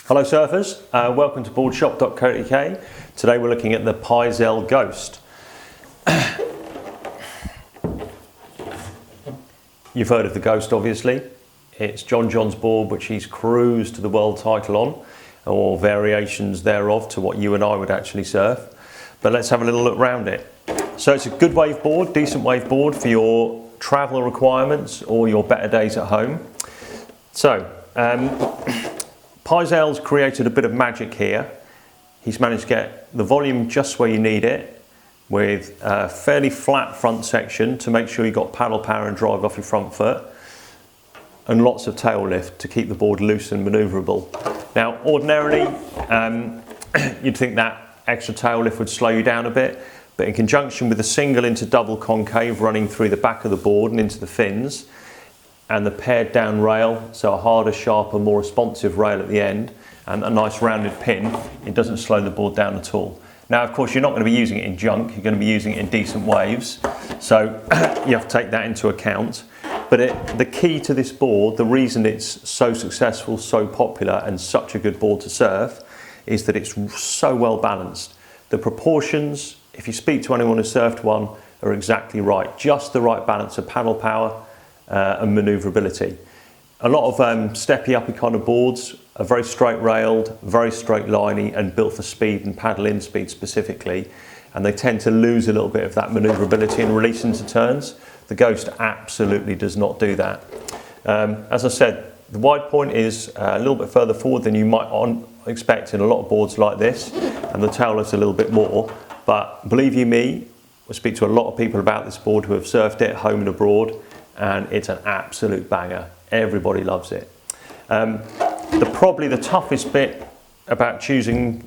Hello surfers, welcome to boardshop.co.uk. Today we're looking at the Pyzel Ghost. You've heard of the Ghost obviously. It's John John's board which he's cruised to the world title on, or variations thereof to what you and I would actually surf. But let's have a little look around it. So it's a good wave board, decent wave board for your travel requirements or your better days at home. So, Pyzel's created a bit of magic here. He's managed to get the volume just where you need it with a fairly flat front section to make sure you've got paddle power and drive off your front foot, and lots of tail lift to keep the board loose and manoeuvrable. Now ordinarily you'd think that extra tail lift would slow you down a bit, but in conjunction with the single into double concave running through the back of the board and into the fins, and the pared down rail, so a harder, sharper, more responsive rail at the end, and a nice rounded pin, it doesn't slow the board down at all. Now of course you're not going to be using it in junk, you're going to be using it in decent waves, so you have to take that into account. But the key to this board, the reason it's so successful, so popular and such a good board to surf, is that it's so well balanced. The proportions, if you speak to anyone who surfed one, are exactly right. Just the right balance of paddle power and manoeuvrability. A lot of steppy uppy kind of boards are very straight railed, very straight liney and built for speed and paddle in speed specifically, and they tend to lose a little bit of that manoeuvrability and release into turns. The Ghost absolutely does not do that. As I said, the wide point is a little bit further forward than you might expect in a lot of boards like this, and the tail lift's a little bit more, but believe you me, I speak to a lot of people about this board who have surfed it home and abroad, and it's an absolute banger. Everybody loves it. Probably the toughest bit about choosing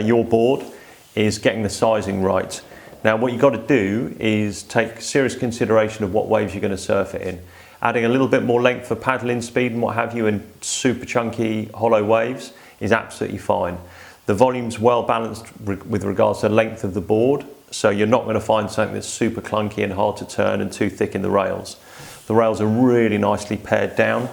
your board is getting the sizing right. Now what you've got to do is take serious consideration of what waves you're going to surf it in. Adding a little bit more length for paddling speed and what have you in super chunky hollow waves is absolutely fine. The volume's well balanced with regards to the length of the board, so you're not going to find something that's super clunky and hard to turn and too thick in the rails. The rails are really nicely pared down,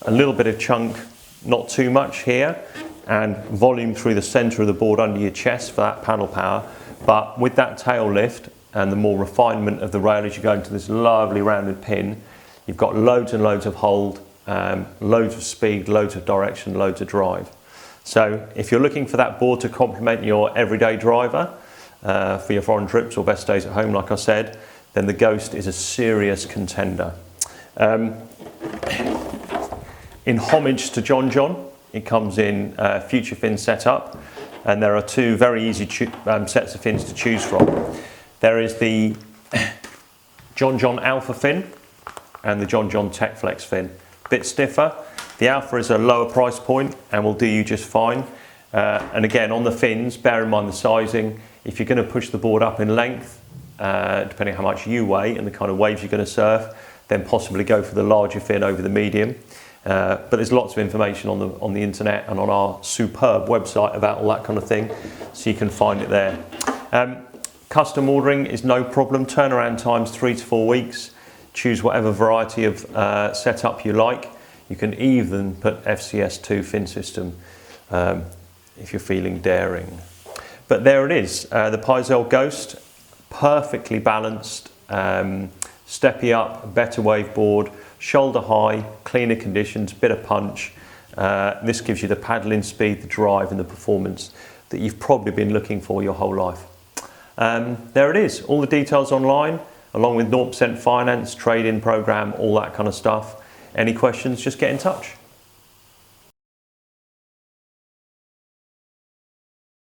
a little bit of chunk, not too much here, and volume through the centre of the board under your chest for that paddle power, but with that tail lift and the more refinement of the rail as you go into this lovely rounded pin, you've got loads and loads of hold, loads of speed, loads of direction, loads of drive. So if you're looking for that board to complement your everyday driver for your foreign trips or best days at home, like I said, then the Ghost is a serious contender. In homage to John John, it comes in future fin setup, and there are two very easy sets of fins to choose from. There is the John John Alpha fin and the John John Tech Flex fin. Bit stiffer. The Alpha is a lower price point and will do you just fine. And again, on the fins, bear in mind the sizing. If you're going to push the board up in length, depending on how much you weigh and the kind of waves you're going to surf, then possibly go for the larger fin over the medium. But there's lots of information on the internet and on our superb website about all that kind of thing, so you can find it there. Custom ordering is no problem. Turnaround time's 3 to 4 weeks. Choose whatever variety of setup you like. You can even put FCS2 fin system if you're feeling daring. But there it is, the Pyzel Ghost, perfectly balanced, steppy up, better wave board, shoulder high, cleaner conditions, bit of punch. This gives you the paddling speed, the drive and the performance that you've probably been looking for your whole life. There it is, all the details online, along with 0% finance, trade-in program, all that kind of stuff. Any questions, just get in touch.